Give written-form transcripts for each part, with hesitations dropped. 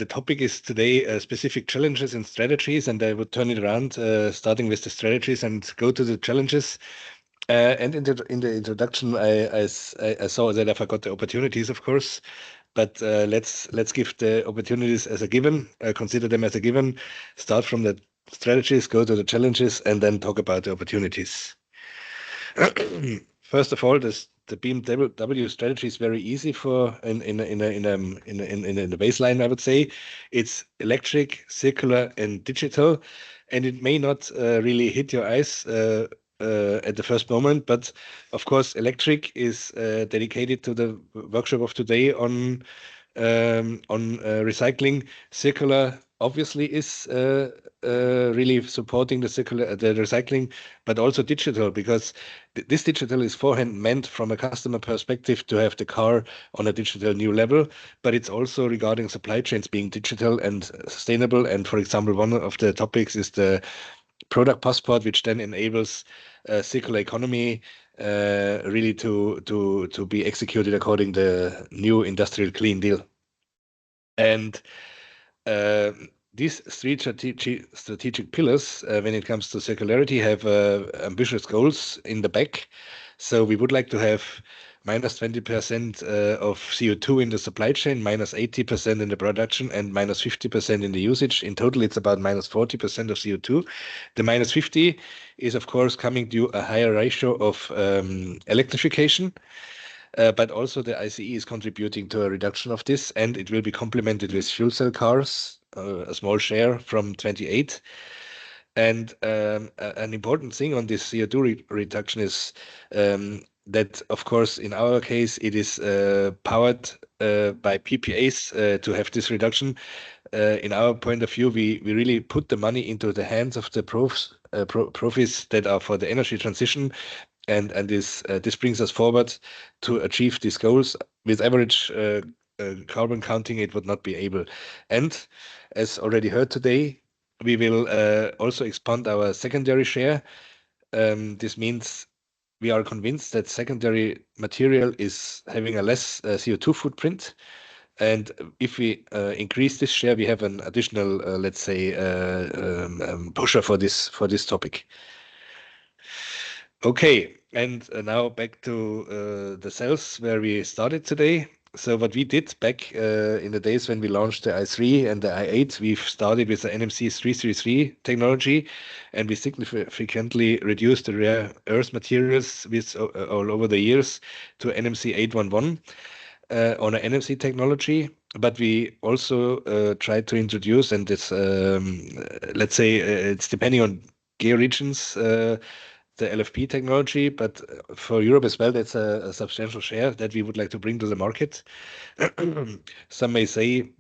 the topic is today specific challenges and strategies, and I would turn it around, starting with the strategies and go to the challenges. And in the introduction, I saw that I forgot the opportunities, of course, but let's give the opportunities as a given, consider them as a given, start from the strategies, go to the challenges, and then talk about the opportunities. First of all, the BMW strategy is very easy for in the baseline, I would say. It's electric, circular, and digital, and it may not really hit your eyes at the first moment, but of course, electric is dedicated to the workshop of today on recycling. Circular obviously is really supporting the recycling, but also digital, because this digital is forehand meant from a customer perspective to have the car on a digital new level, but it's also regarding supply chains being digital and sustainable. And for example, one of the topics is the product passport, which then enables circular economy really to be executed according to the new Industrial Clean Deal. And these three strategic pillars, when it comes to circularity, have ambitious goals in the back. So we would like to have minus 20% of CO2 in the supply chain, minus 80% in the production, and minus 50% in the usage. In total, it's about minus 40% of CO2. The minus 50 is, of course, coming due a higher ratio of electrification. But also the ICE is contributing to a reduction of this, and it will be complemented with fuel cell cars, a small share from 28. And an important thing on this CO2 reduction is that, of course, in our case, it is powered by PPAs to have this reduction. In our point of view, we really put the money into the hands of the profis that are for the energy transition. And this brings us forward to achieve these goals. With average carbon counting, it would not be able. And as already heard today, we will also expand our secondary share. This means we are convinced that secondary material is having a less CO2 footprint. And if we increase this share, we have an additional, let's say, pusher for this topic. Okay, and now back to the cells where we started today. So what we did back in the days when we launched the i3 and the i8, we've started with the NMC 333 technology, and we significantly reduced the rare earth materials with all over the years to NMC 811 on an NMC technology. But we also tried to introduce, and this, let's say, it's depending on gear regions, the LFP technology, but for Europe as well, that's a substantial share that we would like to bring to the market. Some may say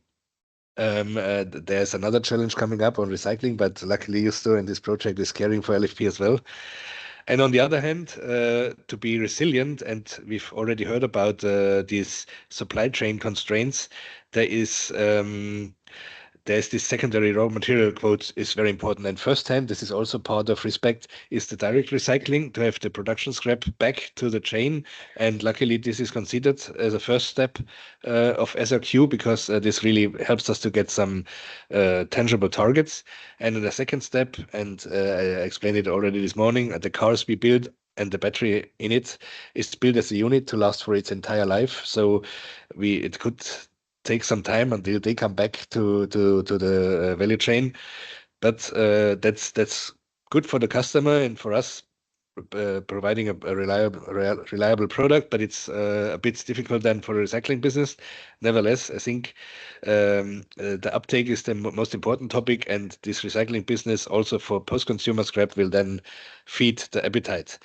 there's another challenge coming up on recycling, but luckily Justo in this project is caring for LFP as well. And on the other hand, to be resilient, and we've already heard about these supply chain constraints, there's this secondary raw material quote is very important. And firsthand, this is also part of respect, is the direct recycling, to have the production scrap back to the chain. And luckily, this is considered as a first step of SRQ, because this really helps us to get some tangible targets. And in the second step, and I explained it already this morning, the cars we build and the battery in it is built as a unit to last for its entire life. So it could take some time until they come back to the value chain, but that's good for the customer and for us, providing a reliable product. But it's a bit difficult then for the recycling business. Nevertheless, I think the uptake is the most important topic, and this recycling business also for post-consumer scrap will then feed the appetite.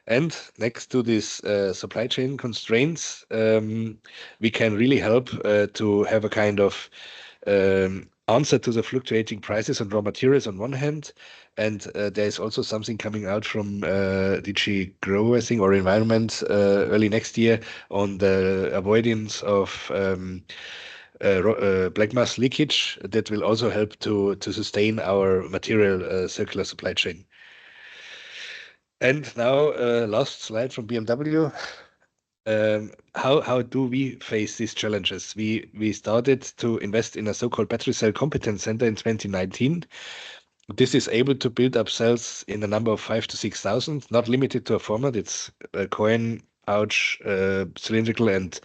And next to these supply chain constraints, we can really help to have a kind of answer to the fluctuating prices on raw materials on one hand. And there is also something coming out from DG Grow, I think, or Environment early next year on the avoidance of black mass leakage that will also help to sustain our material circular supply chain. And now, last slide from BMW. how do we face these challenges? We started to invest in a so-called battery cell competence center in 2019. This is able to build up cells in a number of 5 to 6,000, not limited to a format. It's a coin, pouch, cylindrical, and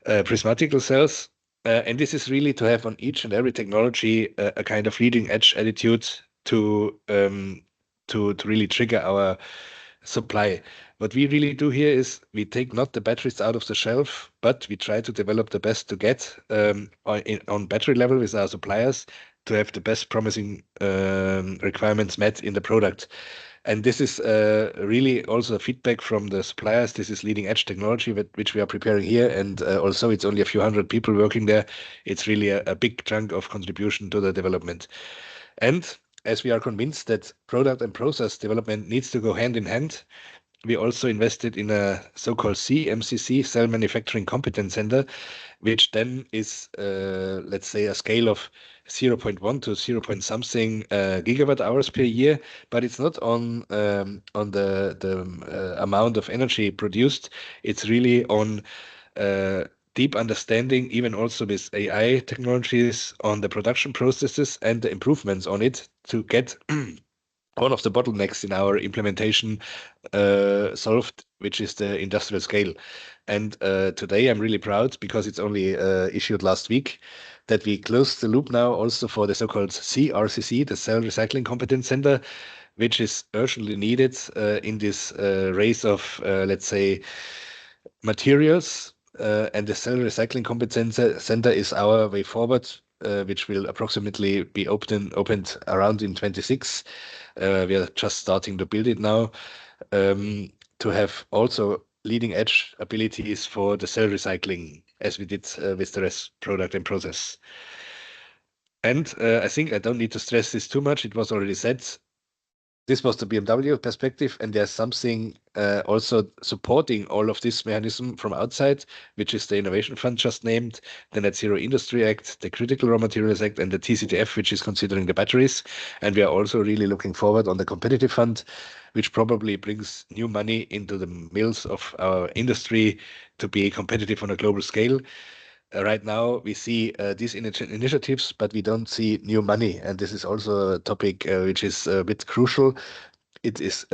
prismatical cells. And this is really to have on each and every technology a kind of leading edge attitude to to really trigger our supply. What we really do here is we take not the batteries out of the shelf, but we try to develop the best to get on battery level with our suppliers to have the best promising requirements met in the product. And this is really also feedback from the suppliers. This is leading edge technology which we are preparing here. And also, it's only a few hundred people working there. It's really a big chunk of contribution to the development. And as we are convinced that product and process development needs to go hand in hand, we also invested in a so-called CMCC, Cell Manufacturing Competence Center, which then is, let's say, a scale of zero point 0.1 to 0 point something gigawatt hours per year, but it's not on the amount of energy produced. It's really on deep understanding, even also with AI technologies, on the production processes and the improvements on it to get one of the bottlenecks in our implementation solved, which is the industrial scale. And today I'm really proud because it's only issued last week that we closed the loop now also for the so-called CRCC, the Cell Recycling Competence Center, which is urgently needed in this race of, let's say, materials. And the Cell Recycling Competence Center is our way forward, which will approximately be opened around in 26. We are just starting to build it now to have also leading edge abilities for the cell recycling as we did with the rest product and process. And I think I don't need to stress this too much. It was already said. This was the BMW perspective, and there's something also supporting all of this mechanism from outside, which is the Innovation Fund just named, the Net Zero Industry Act, the Critical Raw Materials Act, and the TCTF, which is considering the batteries. And we are also really looking forward on the Competitive Fund, which probably brings new money into the mills of our industry to be competitive on a global scale. Right now, we see these initiatives, but we don't see new money. And this is also a topic which is a bit crucial. It is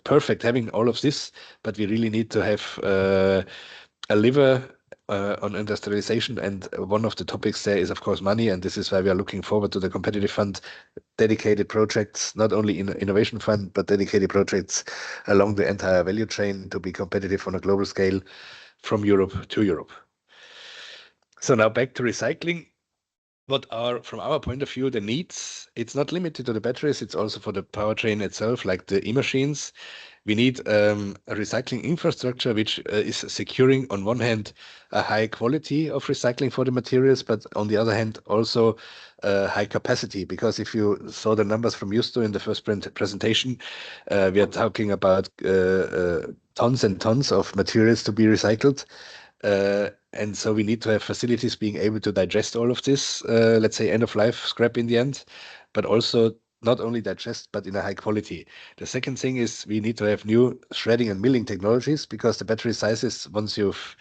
perfect having all of this, but we really need to have a lever on industrialization. And one of the topics there is, of course, money. And this is why we are looking forward to the competitive fund, dedicated projects, not only in innovation fund, but dedicated projects along the entire value chain to be competitive on a global scale from Europe to Europe. So now back to recycling. What are, from our point of view, the needs? It's not limited to the batteries, it's also for the powertrain itself, like the e-machines. We need a recycling infrastructure which is securing, on one hand, a high quality of recycling for the materials, but on the other hand, also high capacity. Because if you saw the numbers from Justo in the first presentation, we are talking about tons and tons of materials to be recycled. And so we need to have facilities being able to digest all of this, let's say end of life scrap in the end, but also not only digest, but in a high quality. The second thing is we need to have new shredding and milling technologies because the battery sizes, once you've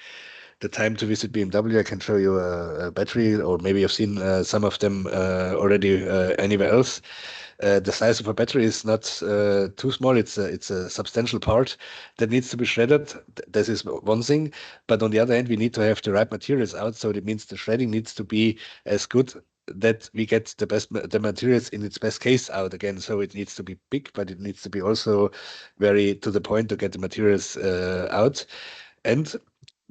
the time to visit BMW, I can show you a battery, or maybe you've seen some of them already anywhere else. The size of a battery is not too small. It's a substantial part that needs to be shredded. This is one thing. But on the other hand, we need to have the right materials out. So it means the shredding needs to be as good that we get the materials in its best case out again. So it needs to be big, but it needs to be also very to the point to get the materials out. And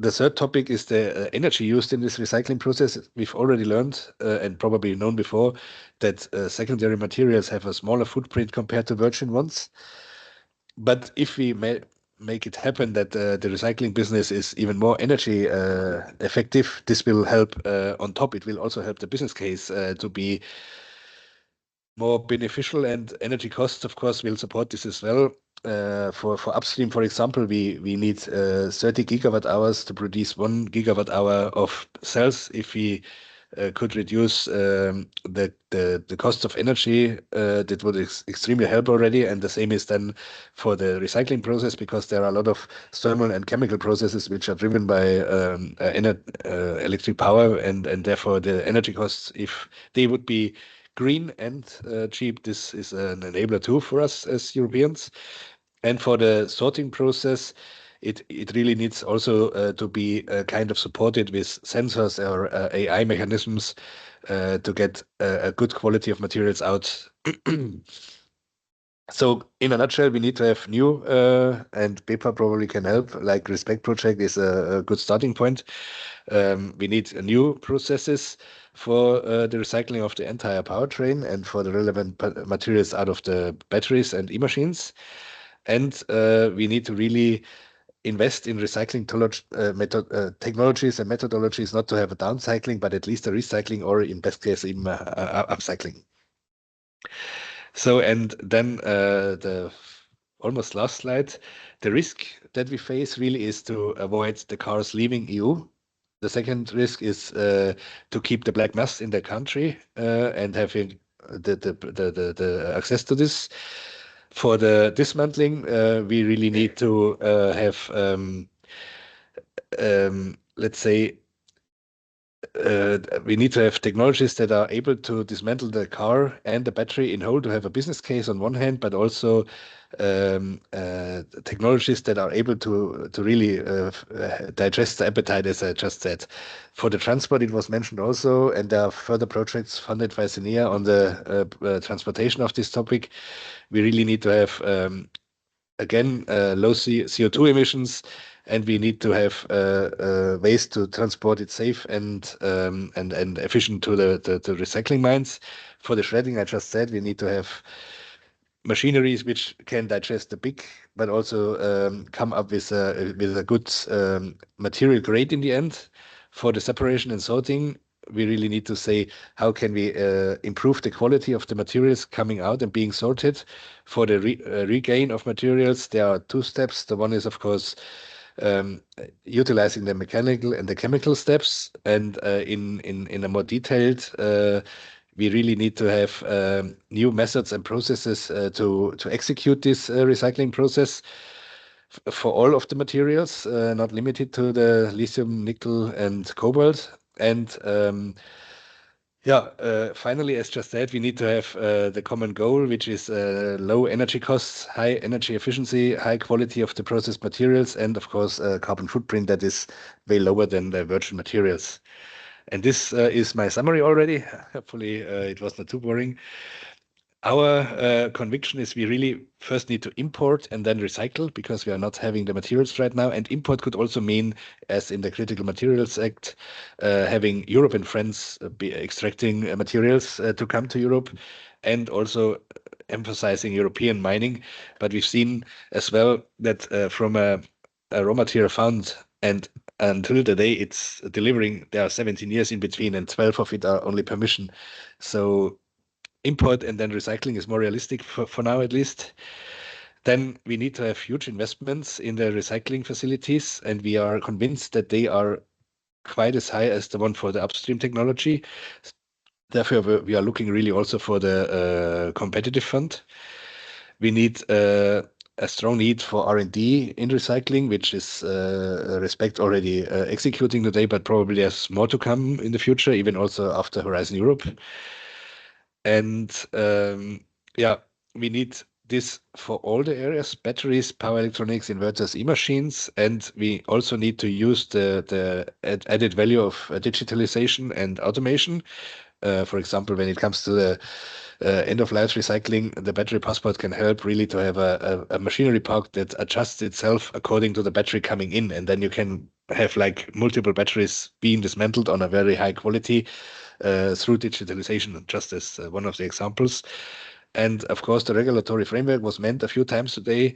the third topic is the energy used in this recycling process. We've already learned and probably known before that secondary materials have a smaller footprint compared to virgin ones. But if we make it happen that the recycling business is even more energy effective, this will help on top. It will also help the business case to be more beneficial, and energy costs, of course, will support this as well. For upstream, for example, we need 30 gigawatt hours to produce 1 gigawatt hour of cells. If we could reduce the cost of energy. That would extremely help already. And the same is then for the recycling process, because there are a lot of thermal and chemical processes which are driven by electric power, and therefore the energy costs, if they would be green and cheap, this is an enabler too for us as Europeans. And for the sorting process, it really needs also to be kind of supported with sensors or AI mechanisms to get a good quality of materials out. So in a nutshell, we need to have new, and BEPA probably can help, like Respect Project is a good starting point. We need new processes for the recycling of the entire powertrain and for the relevant materials out of the batteries and e-machines. And we need to really invest in recycling technologies and methodologies, not to have a downcycling, but at least a recycling, or in best case, even upcycling. So, and then the almost last slide, the risk that we face really is to avoid the cars leaving EU. The second risk is to keep the black mass in the country and having the access to this. For the dismantling, we really need to have, let's say, we need to have technologies that are able to dismantle the car and the battery in whole to have a business case on one hand, but also technologies that are able to really digest the appetite, as I just said. For the transport, it was mentioned also, and there are further projects funded by SENEA on the transportation of this topic. We really need to have again, low CO2 emissions, and we need to have ways to transport it safe and efficient to the recycling mines. For the shredding, I just said we need to have machineries which can digest the big, but also come up with a good material grade in the end. For the separation and sorting, we really need to say, how can we improve the quality of the materials coming out and being sorted? For the regain of materials, there are two steps. The one is, of course, utilizing the mechanical and the chemical steps, and in a more detailed, we really need to have new methods and processes to execute this recycling process for all of the materials, not limited to the lithium, nickel, and cobalt. And finally, as just said, we need to have the common goal, which is low energy costs, high energy efficiency, high quality of the processed materials, and of course, carbon footprint that is way lower than the virgin materials. And this is my summary already. Hopefully, it was not too boring. Our conviction is we really first need to import and then recycle, because we are not having the materials right now. And import could also mean, as in the Critical Materials Act, having Europe and France be extracting materials to come to Europe, and also emphasizing European mining. But we've seen as well that from a raw material found and until the day it's delivering, there are 17 years in between, and 12 of it are only permission. So import and then recycling is more realistic for now, at least. Then we need to have huge investments in the recycling facilities, and we are convinced that they are quite as high as the one for the upstream technology. Therefore, we are looking really also for the competitive fund. We need a strong need for R&D in recycling, which is Respect already executing today, but probably there's more to come in the future, even also after Horizon Europe. And we need this for all the areas: batteries, power electronics, inverters, e-machines, and we also need to use the added value of digitalization and automation. For example, when it comes to the end-of-life recycling, the battery passport can help really to have a machinery park that adjusts itself according to the battery coming in, and then you can have like multiple batteries being dismantled on a very high quality through digitalization, just as one of the examples. And of course, the regulatory framework was meant a few times today.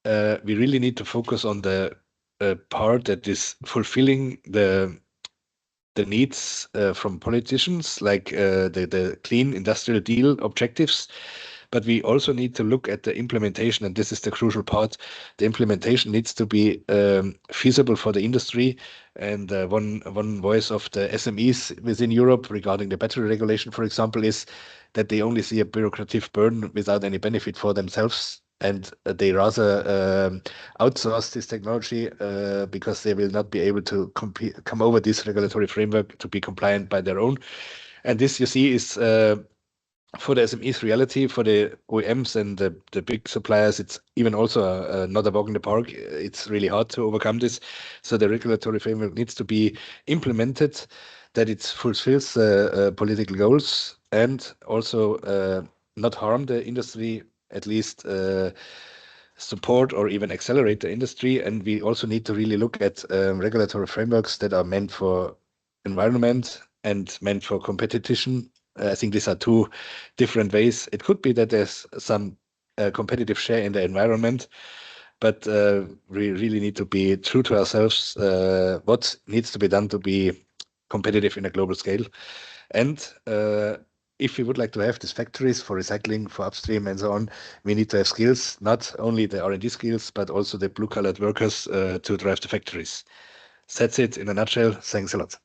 We really need to focus on the part that is fulfilling the needs from politicians, like the Clean Industrial Deal objectives, but we also need to look at the implementation, and this is the crucial part. The implementation needs to be feasible for the industry. And one voice of the SMEs within Europe regarding the battery regulation, for example, is that they only see a bureaucratic burden without any benefit for themselves. And they rather outsource this technology because they will not be able to come over this regulatory framework to be compliant by their own. And this, you see, is for the SMEs reality. For the OEMs and the big suppliers, it's even also not a walk in the park. It's really hard to overcome this. So the regulatory framework needs to be implemented, that it fulfills political goals and also not harm the industry, at least support or even accelerate the industry. And we also need to really look at regulatory frameworks that are meant for environment and meant for competition. I think these are two different ways. It could be that there's some competitive share in the environment, but we really need to be true to ourselves. What needs to be done to be competitive in a global scale? And if we would like to have these factories for recycling, for upstream and so on, we need to have skills, not only the R&D skills, but also the blue-collar workers to drive the factories. That's it in a nutshell. Thanks a lot.